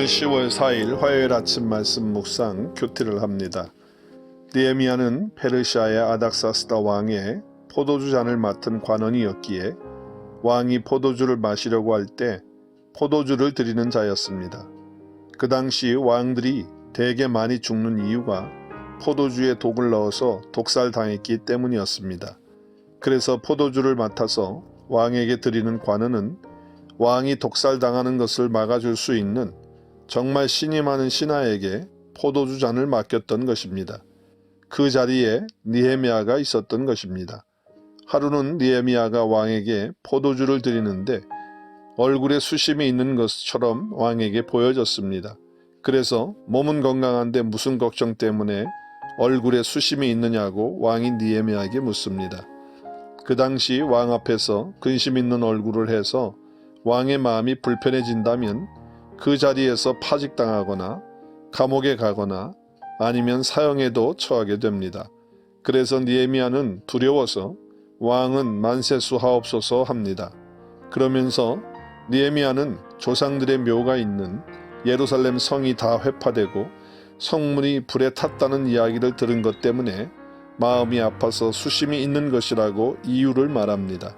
오늘 10월 4일 화요일 아침 말씀 묵상 큐티를 합니다. 느헤미야는 페르시아의 아닥사스다 왕의 포도주 잔을 맡은 관원이었기에 왕이 포도주를 마시려고 할 때 포도주를 드리는 자였습니다. 그 당시 왕들이 대개 많이 죽는 이유가 포도주에 독을 넣어서 독살당했기 때문이었습니다. 그래서 포도주를 맡아서 왕에게 드리는 관원은 왕이 독살당하는 것을 막아줄 수 있는 정말 신이 많은 신하에게 포도주 잔을 맡겼던 것입니다. 그 자리에 느헤미야가 있었던 것입니다. 하루는 느헤미야가 왕에게 포도주를 드리는데 얼굴에 수심이 있는 것처럼 왕에게 보여졌습니다. 그래서 몸은 건강한데 무슨 걱정 때문에 얼굴에 수심이 있느냐고 왕이 느헤미야에게 묻습니다. 그 당시 왕 앞에서 근심 있는 얼굴을 해서 왕의 마음이 불편해진다면 그 자리에서 파직당하거나 감옥에 가거나 아니면 사형에도 처하게 됩니다. 그래서 느헤미야는 두려워서 왕은 만세수하옵소서 합니다. 그러면서 느헤미야는 조상들의 묘가 있는 예루살렘 성이 다 회파되고 성문이 불에 탔다는 이야기를 들은 것 때문에 마음이 아파서 수심이 있는 것이라고 이유를 말합니다.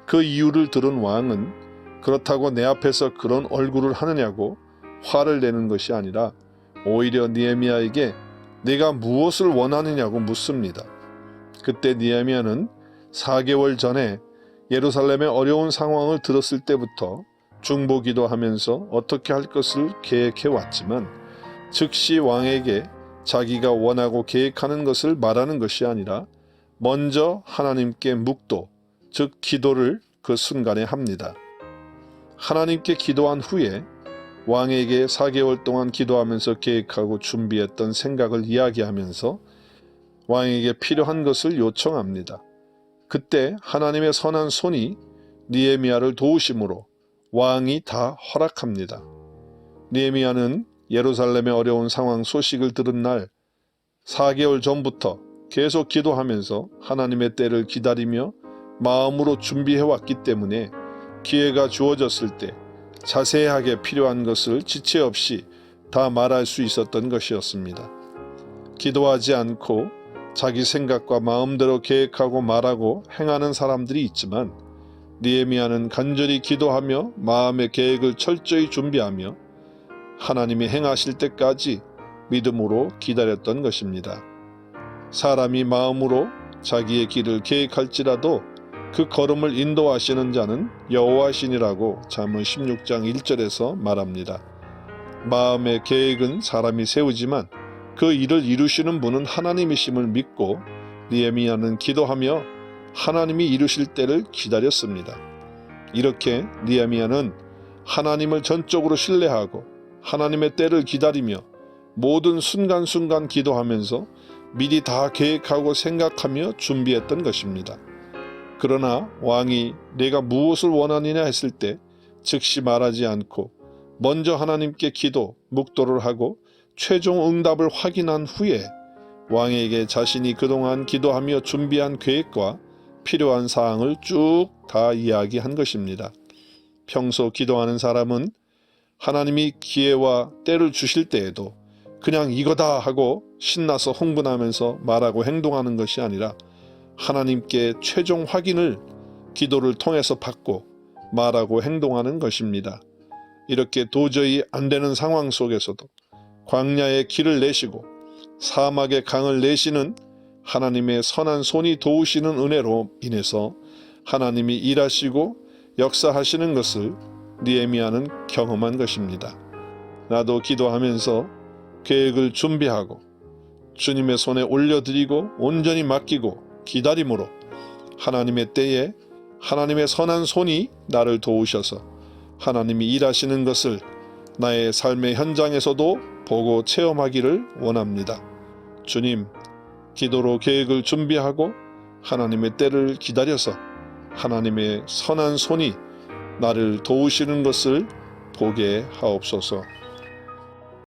그 이유를 들은 왕은 그렇다고 내 앞에서 그런 얼굴을 하느냐고 화를 내는 것이 아니라 오히려 느헤미야에게 내가 무엇을 원하느냐고 묻습니다. 그때 느헤미야는 4개월 전에 예루살렘의 어려운 상황을 들었을 때부터 중보기도하면서 어떻게 할 것을 계획해 왔지만 즉시 왕에게 자기가 원하고 계획하는 것을 말하는 것이 아니라 먼저 하나님께 묵도, 즉 기도를 그 순간에 합니다. 하나님께 기도한 후에 왕에게 4개월 동안 기도하면서 계획하고 준비했던 생각을 이야기하면서 왕에게 필요한 것을 요청합니다. 그때 하나님의 선한 손이 느헤미야를 도우심으로 왕이 다 허락합니다. 느헤미야는 예루살렘의 어려운 상황 소식을 들은 날 4개월 전부터 계속 기도하면서 하나님의 때를 기다리며 마음으로 준비해왔기 때문에 기회가 주어졌을 때 자세하게 필요한 것을 지체 없이 다 말할 수 있었던 것이었습니다. 기도하지 않고 자기 생각과 마음대로 계획하고 말하고 행하는 사람들이 있지만 느헤미야는 간절히 기도하며 마음의 계획을 철저히 준비하며 하나님이 행하실 때까지 믿음으로 기다렸던 것입니다. 사람이 마음으로 자기의 길을 계획할지라도 그 걸음을 인도하시는 자는 여호와시니라고 잠언 16장 1절에서 말합니다. 마음의 계획은 사람이 세우지만 그 일을 이루시는 분은 하나님이심을 믿고 느헤미야는 기도하며 하나님이 이루실 때를 기다렸습니다. 이렇게 느헤미야는 하나님을 전적으로 신뢰하고 하나님의 때를 기다리며 모든 순간순간 기도하면서 미리 다 계획하고 생각하며 준비했던 것입니다. 그러나 왕이 내가 무엇을 원하느냐 했을 때 즉시 말하지 않고 먼저 하나님께 기도, 묵도를 하고 최종 응답을 확인한 후에 왕에게 자신이 그동안 기도하며 준비한 계획과 필요한 사항을 쭉 다 이야기한 것입니다. 평소 기도하는 사람은 하나님이 기회와 때를 주실 때에도 그냥 이거다 하고 신나서 흥분하면서 말하고 행동하는 것이 아니라 하나님께 최종 확인을 기도를 통해서 받고 말하고 행동하는 것입니다. 이렇게 도저히 안 되는 상황 속에서도 광야의 길을 내시고 사막의 강을 내시는 하나님의 선한 손이 도우시는 은혜로 인해서 하나님이 일하시고 역사하시는 것을 느헤미야는 경험한 것입니다. 나도 기도하면서 계획을 준비하고 주님의 손에 올려드리고 온전히 맡기고 기다림으로 하나님의 때에 하나님의 선한 손이 나를 도우셔서 하나님이 일하시는 것을 나의 삶의 현장에서도 보고 체험하기를 원합니다. 주님, 기도로 계획을 준비하고 하나님의 때를 기다려서 하나님의 선한 손이 나를 도우시는 것을 보게 하옵소서.